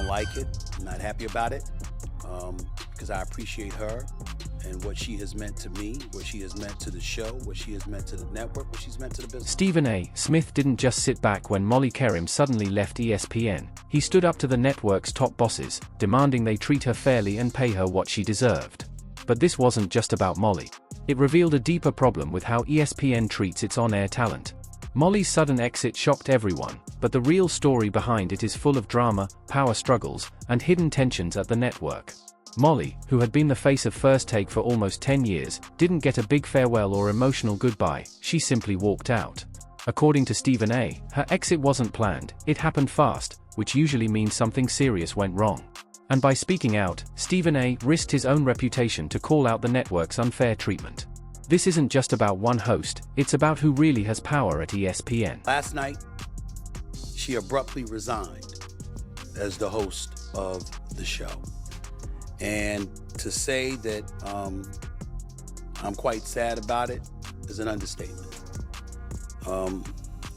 don't like it. I'm not happy about it because I appreciate her and what she has meant to me, what she has meant to the show, what she has meant to the network, what she's meant to the business. Stephen A. Smith didn't just sit back when Molly Qerim suddenly left ESPN. He stood up to the network's top bosses, demanding they treat her fairly and pay her what she deserved. But this wasn't just about Molly. It revealed a deeper problem with how ESPN treats its on-air talent. Molly's sudden exit shocked everyone, but the real story behind it is full of drama, power struggles, and hidden tensions at the network. Molly, who had been the face of First Take for almost 10 years, didn't get a big farewell or emotional goodbye. She simply walked out. According to Stephen A., her exit wasn't planned, it happened fast, which usually means something serious went wrong. And by speaking out, Stephen A. risked his own reputation to call out the network's unfair treatment. This isn't just about one host, it's about who really has power at ESPN. Last night, she abruptly resigned as the host of the show. And to say that I'm quite sad about it is an understatement.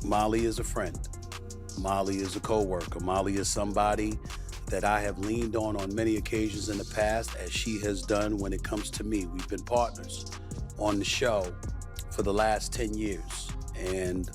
Molly is a friend. Molly is a co-worker. Molly is somebody that I have leaned on many occasions in the past, as she has done when it comes to me. We've been partners on the show for the last 10 years. And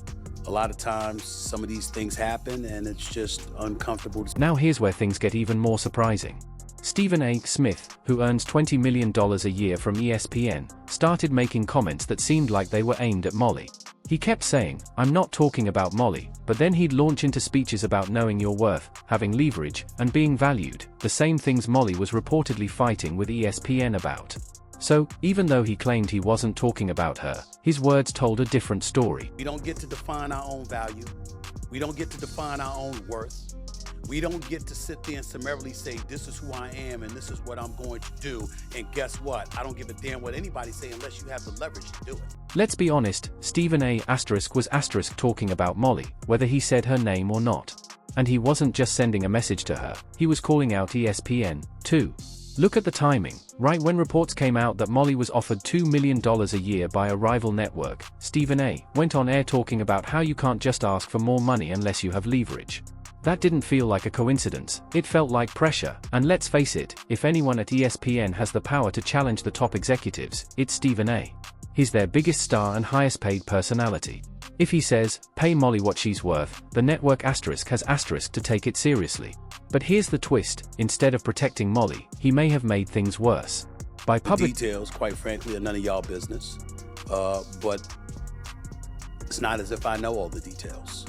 a lot of times, some of these things happen and it's just uncomfortable. Now here's where things get even more surprising. Stephen A. Smith, who earns $20 million a year from ESPN, started making comments that seemed like they were aimed at Molly. He kept saying, "I'm not talking about Molly," but then he'd launch into speeches about knowing your worth, having leverage, and being valued, the same things Molly was reportedly fighting with ESPN about. So, even though he claimed he wasn't talking about her, his words told a different story. We don't get to define our own value. We don't get to define our own worth. We don't get to sit there and summarily say, this is who I am and this is what I'm going to do. And guess what? I don't give a damn what anybody say unless you have the leverage to do it. Let's be honest, Stephen A. was talking about Molly, whether he said her name or not. And he wasn't just sending a message to her, he was calling out ESPN, too. Look at the timing. Right when reports came out that Molly was offered $2 million a year by a rival network, Stephen A. went on air talking about how you can't just ask for more money unless you have leverage. That didn't feel like a coincidence, it felt like pressure, and let's face it, if anyone at ESPN has the power to challenge the top executives, it's Stephen A. He's their biggest star and highest paid personality. If he says, pay Molly what she's worth, the network has to take it seriously. But here's the twist, instead of protecting Molly, he may have made things worse. By public details, quite frankly, are none of y'all business, but it's not as if I know all the details.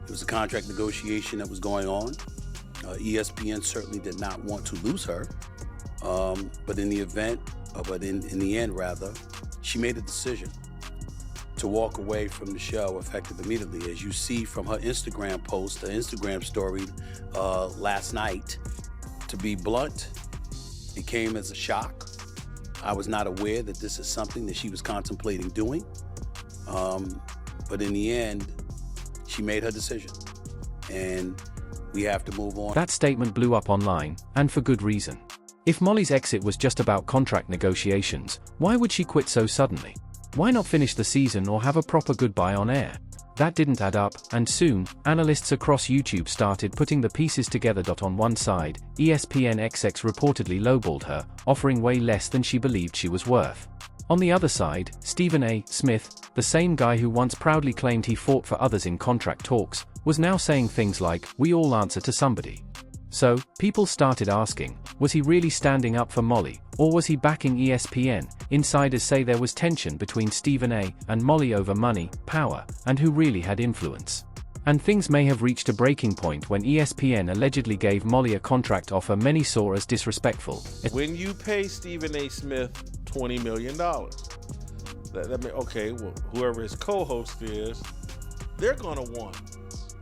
It was a contract negotiation that was going on. ESPN certainly did not want to lose her, but in the end, she made a decision to walk away from the show effective immediately. As you see from her Instagram post, her Instagram story last night, to be blunt, it came as a shock. I was not aware that this is something that she was contemplating doing, but in the end, she made her decision, and we have to move on. That statement blew up online, and for good reason. If Molly's exit was just about contract negotiations, why would she quit so suddenly? Why not finish the season or have a proper goodbye on air? That didn't add up, and soon, analysts across YouTube started putting the pieces together. On one side, ESPN Execs reportedly lowballed her, offering way less than she believed she was worth. On the other side, Stephen A. Smith, the same guy who once proudly claimed he fought for others in contract talks, was now saying things like, "We all answer to somebody." So, people started asking, was he really standing up for Molly, or was he backing ESPN? Insiders say there was tension between Stephen A. and Molly over money, power, and who really had influence. And things may have reached a breaking point when ESPN allegedly gave Molly a contract offer many saw as disrespectful. When you pay Stephen A. Smith $20 million, that means, okay, well, whoever his co-host is, they're going to want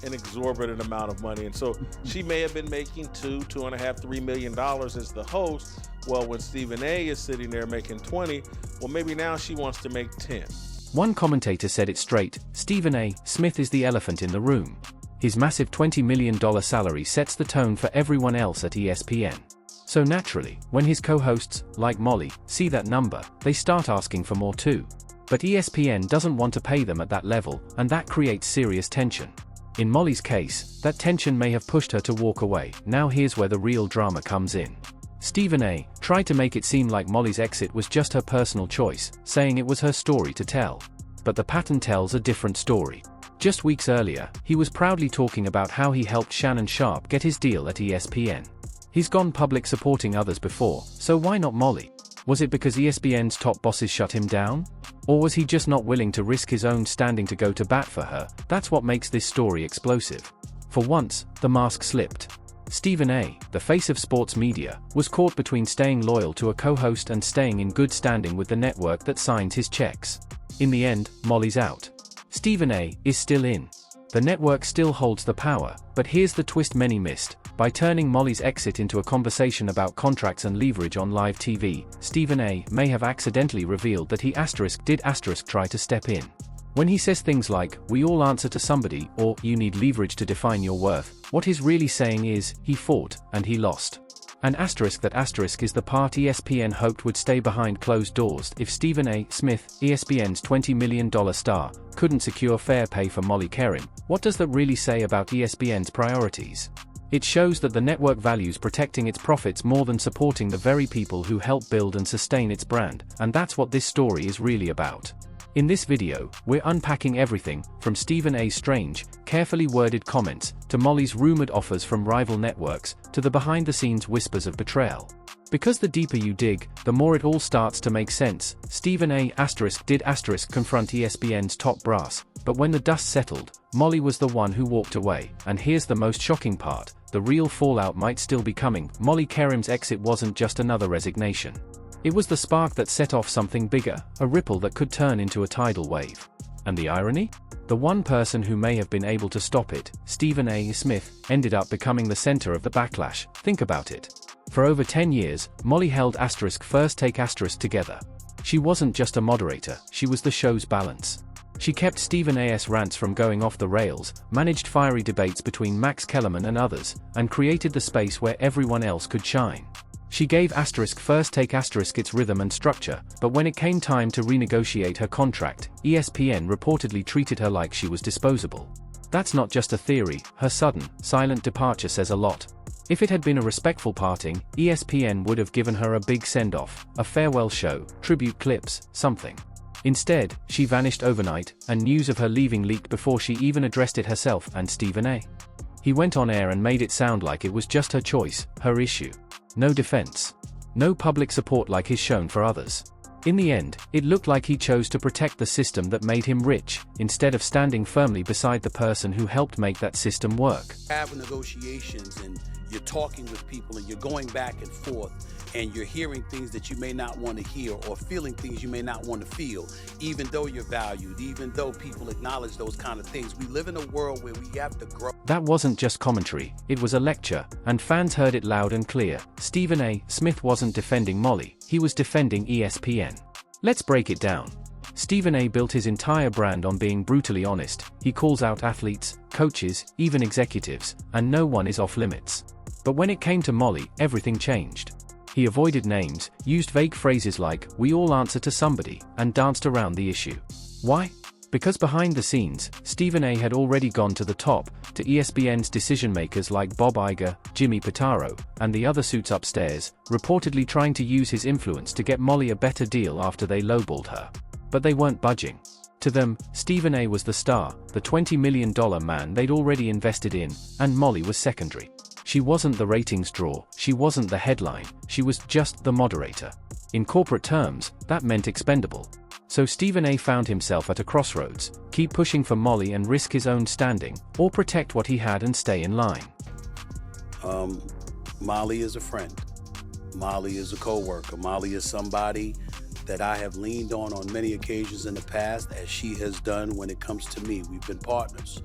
an exorbitant amount of money. And so she may have been making $2.5, $3 million as the host. Well, when Stephen A. is sitting there making 20, well, maybe now she wants to make 10. One commentator said it straight, Stephen A. Smith is the elephant in the room. His massive $20 million salary sets the tone for everyone else at ESPN. So naturally, when his co-hosts, like Molly, see that number, they start asking for more too. But ESPN doesn't want to pay them at that level, and that creates serious tension. In Molly's case, that tension may have pushed her to walk away. Now here's where the real drama comes in. Stephen A. tried to make it seem like Molly's exit was just her personal choice, saying it was her story to tell. But the pattern tells a different story. Just weeks earlier, he was proudly talking about how he helped Shannon Sharpe get his deal at ESPN. He's gone public supporting others before, so why not Molly? Was it because ESPN's top bosses shut him down? Or was he just not willing to risk his own standing to go to bat for her? That's what makes this story explosive. For once, the mask slipped. Stephen A., the face of sports media, was caught between staying loyal to a co-host and staying in good standing with the network that signs his checks. In the end, Molly's out. Stephen A. is still in. The network still holds the power, but here's the twist many missed. By turning Molly's exit into a conversation about contracts and leverage on live TV, Stephen A. may have accidentally revealed that he did try to step in. When he says things like, "We all answer to somebody," or "You need leverage to define your worth," what he's really saying is, he fought, and he lost. That asterisk is the part ESPN hoped would stay behind closed doors if Stephen A. Smith, ESPN's $20 million star, couldn't secure fair pay for Molly Qerim. What does that really say about ESPN's priorities? It shows that the network values protecting its profits more than supporting the very people who help build and sustain its brand, and that's what this story is really about. In this video, we're unpacking everything, from Stephen A.'s strange, carefully worded comments, to Molly's rumored offers from rival networks, to the behind-the-scenes whispers of betrayal. Because the deeper you dig, the more it all starts to make sense. Stephen A. did confront ESPN's top brass, but when the dust settled, Molly was the one who walked away. And here's the most shocking part, the real fallout might still be coming. Molly Qerim's exit wasn't just another resignation. It was the spark that set off something bigger, a ripple that could turn into a tidal wave. And the irony? The one person who may have been able to stop it, Stephen A. Smith, ended up becoming the center of the backlash. Think about it. For over 10 years, Molly held first take together. She wasn't just a moderator, she was the show's balance. She kept Stephen A.'s rants from going off the rails, managed fiery debates between Max Kellerman and others, and created the space where everyone else could shine. She gave first take its rhythm and structure, but when it came time to renegotiate her contract, ESPN reportedly treated her like she was disposable. That's not just a theory, her sudden, silent departure says a lot. If it had been a respectful parting, ESPN would have given her a big send-off, a farewell show, tribute clips, something. Instead, she vanished overnight, and news of her leaving leaked before she even addressed it herself and Stephen A. He went on air and made it sound like it was just her choice, her issue. No defense. No public support like he's shown for others. In the end, it looked like he chose to protect the system that made him rich, instead of standing firmly beside the person who helped make that system work. Have negotiations and you're talking with people and you're going back and forth and you're hearing things that you may not want to hear or feeling things you may not want to feel, even though you're valued, even though people acknowledge those kind of things. We live in a world where we have to grow. That wasn't just commentary, it was a lecture, and fans heard it loud and clear. Stephen A. Smith wasn't defending Molly, he was defending ESPN. Let's break it down. Stephen A. built his entire brand on being brutally honest. He calls out athletes, coaches, even executives, and no one is off limits. But when it came to Molly, everything changed. He avoided names, used vague phrases like, "We all answer to somebody," and danced around the issue. Why? Because behind the scenes, Stephen A. had already gone to the top, to ESPN's decision-makers like Bob Iger, Jimmy Pitaro, and the other suits upstairs, reportedly trying to use his influence to get Molly a better deal after they lowballed her. But they weren't budging. To them, Stephen A. was the star, the $20 million man they'd already invested in, and Molly was secondary. She wasn't the ratings draw, she wasn't the headline, she was just the moderator. In corporate terms, that meant expendable. So Stephen A. found himself at a crossroads: keep pushing for Molly and risk his own standing, or protect what he had and stay in line. Molly is a friend. Molly is a co-worker. Molly is somebody that I have leaned on many occasions in the past, as she has done when it comes to me. We've been partners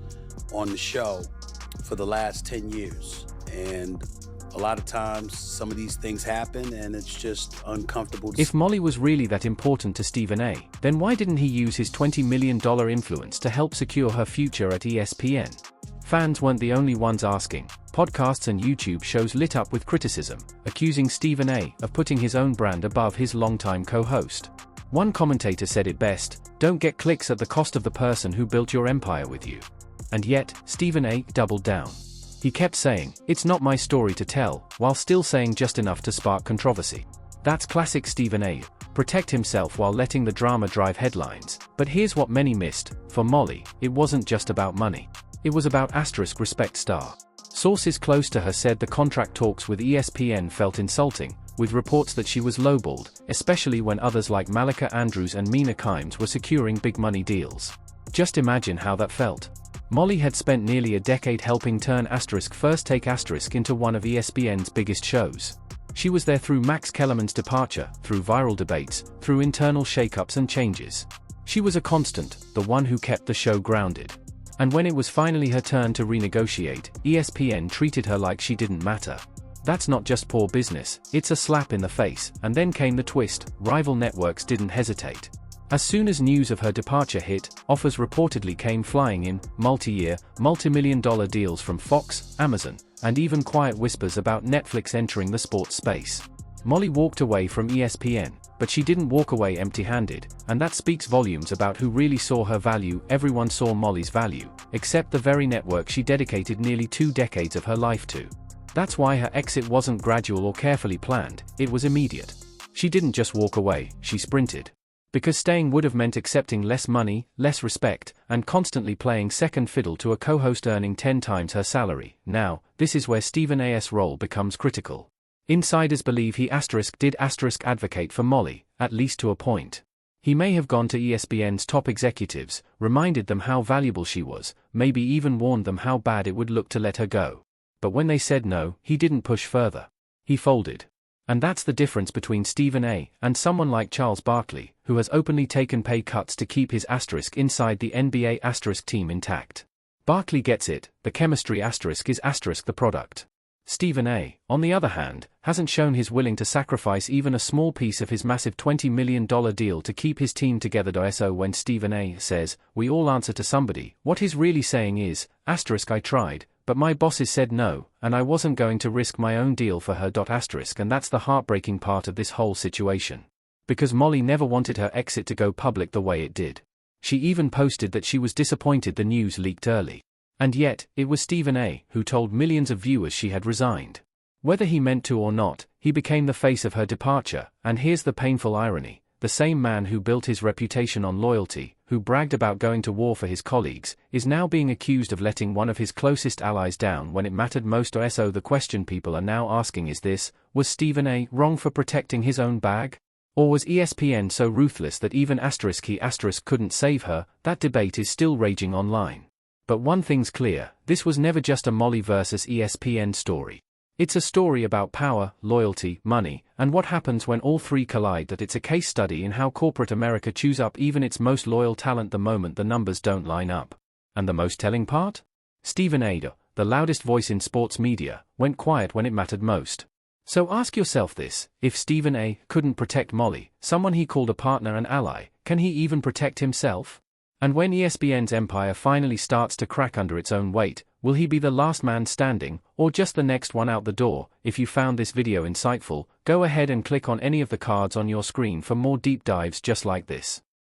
on the show for the last 10 years. And a lot of times, some of these things happen, and it's just uncomfortable. If Molly was really that important to Stephen A., then why didn't he use his $20 million influence to help secure her future at ESPN? Fans weren't the only ones asking. Podcasts and YouTube shows lit up with criticism, accusing Stephen A. of putting his own brand above his longtime co-host. One commentator said it best: "Don't get clicks at the cost of the person who built your empire with you." And yet, Stephen A. doubled down. He kept saying, "It's not my story to tell," while still saying just enough to spark controversy. That's classic Stephen A. Protect himself while letting the drama drive headlines. But here's what many missed: for Molly, it wasn't just about money. It was about respect star. Sources close to her said the contract talks with ESPN felt insulting, with reports that she was lowballed, especially when others like Malika Andrews and Mina Kimes were securing big money deals. Just imagine how that felt. Molly had spent nearly a decade helping turn First Take into one of ESPN's biggest shows. She was there through Max Kellerman's departure, through viral debates, through internal shakeups and changes. She was a constant, the one who kept the show grounded. And when it was finally her turn to renegotiate, ESPN treated her like she didn't matter. That's not just poor business, it's a slap in the face. And then came the twist: rival networks didn't hesitate. As soon as news of her departure hit, offers reportedly came flying in: multi-year, multi-million-dollar deals from Fox, Amazon, and even quiet whispers about Netflix entering the sports space. Molly walked away from ESPN, but she didn't walk away empty-handed, and that speaks volumes about who really saw her value. Everyone saw Molly's value, except the very network she dedicated nearly 2 decades of her life to. That's why her exit wasn't gradual or carefully planned, it was immediate. She didn't just walk away, she sprinted. Because staying would have meant accepting less money, less respect, and constantly playing second fiddle to a co-host earning 10 times her salary. Now, this is where Stephen A.'s role becomes critical. Insiders believe he did advocate for Molly, at least to a point. He may have gone to ESPN's top executives, reminded them how valuable she was, maybe even warned them how bad it would look to let her go. But when they said no, he didn't push further. He folded. And that's the difference between Stephen A. and someone like Charles Barkley, who has openly taken pay cuts to keep his inside the NBA team intact. Barkley gets it, the chemistry is the product. Stephen A., on the other hand, hasn't shown he's willing to sacrifice even a small piece of his massive $20 million deal to keep his team together. So when Stephen A. says, "We all answer to somebody," what he's really saying is, "I tried, but my bosses said no, and I wasn't going to risk my own deal for her." And that's the heartbreaking part of this whole situation. Because Molly never wanted her exit to go public the way it did. She even posted that she was disappointed the news leaked early. And yet, it was Stephen A. who told millions of viewers she had resigned. Whether he meant to or not, he became the face of her departure, and here's the painful irony: the same man who built his reputation on loyalty, who bragged about going to war for his colleagues, is now being accused of letting one of his closest allies down when it mattered most. So the question people are now asking is this: was Stephen A. wrong for protecting his own bag? Or was ESPN so ruthless that even he couldn't save her? That debate is still raging online. But one thing's clear: this was never just a Molly versus ESPN story. It's a story about power, loyalty, money, and what happens when all three collide. That it's a case study in how corporate America chews up even its most loyal talent the moment the numbers don't line up. And the most telling part? Stephen A., the loudest voice in sports media, went quiet when it mattered most. So ask yourself this: if Stephen A. couldn't protect Molly, someone he called a partner and ally, can he even protect himself? And when ESPN's empire finally starts to crack under its own weight, will he be the last man standing, or just the next one out the door? If you found this video insightful, go ahead and click on any of the cards on your screen for more deep dives just like this.